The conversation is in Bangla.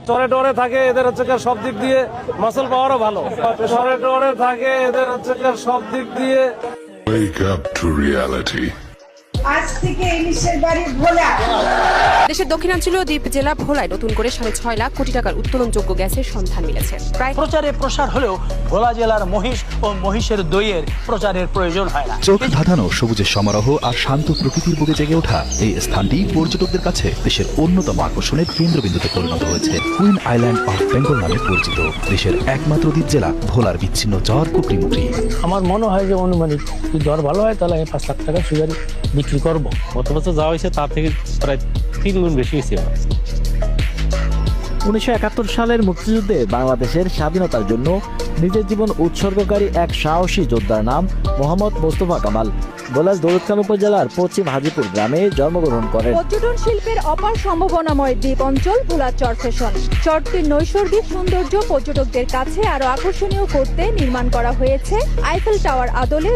চরে টরে থাকে, এদের হচ্ছে সব দিক দিয়ে মাসল পাওয়ারও ভালো। চরে টরে থাকে, এদের হচ্ছে সব দিক দিয়ে। Wake up to reality. আজ থেকে ইলিশের বাড়ি ভোলা। দেশের দক্ষিণাঞ্চলীয় দ্বীপ জেলা ভোলায় নতুন করে 6.5 লাখ কোটি টাকার উত্তোলনযোগ্য গ্যাসের সন্ধান মিলেছে। প্রায় প্রচারে প্রসার হলেও ভোলা জেলার মহিষ ও মহিষের দইয়ের প্রচারের প্রয়োজন হয় না। চোখ ধাঁধানো সবুজের সমারোহ আর শান্ত প্রকৃতির বুকে জেগে ওঠা এই স্থানটি পর্যটকদের কাছে দেশের অন্যতম আকর্ষণের কেন্দ্রবিন্দুতে পরিণত হয়েছে। কুইন আইল্যান্ড অফ বেঙ্গল নামে পরিচিত দেশের একমাত্র দ্বীপ জেলা ভোলার বিচ্ছিন্ন চর কুকরিমুকরি। আমার মনে হয় যে অনুমানিক যদি দর ভালো হয় তাহলে আমি 5 লাখ টাকা সুগারি বিক্রি করবো। গত বছর যাওয়া হয়েছে তার থেকে প্রায় 3 গুণ বেশি হয়েছে। 1971 সালের মুক্তিযুদ্ধে বাংলাদেশের স্বাধীনতার জন্য নিজের জীবন উৎসর্গকারী এক সাহসী যোদ্ধার নাম মোহাম্মদ মোস্তফা কামাল ভোলার দৌলতখান উপজেলার পশ্চিম হাজিপুর গ্রামে জন্মগ্রহণ করেন। পর্যটন শিল্পের অপার সম্ভাবনাময় দ্বীপ অঞ্চল ভোলা চর ফ্যাশন। চরটির নৈসর্গিক সৌন্দর্য পর্যটকদের কাছে আরো আকর্ষণীয় করতে নির্মাণ করা হয়েছে আইফেল টাওয়ার আদলে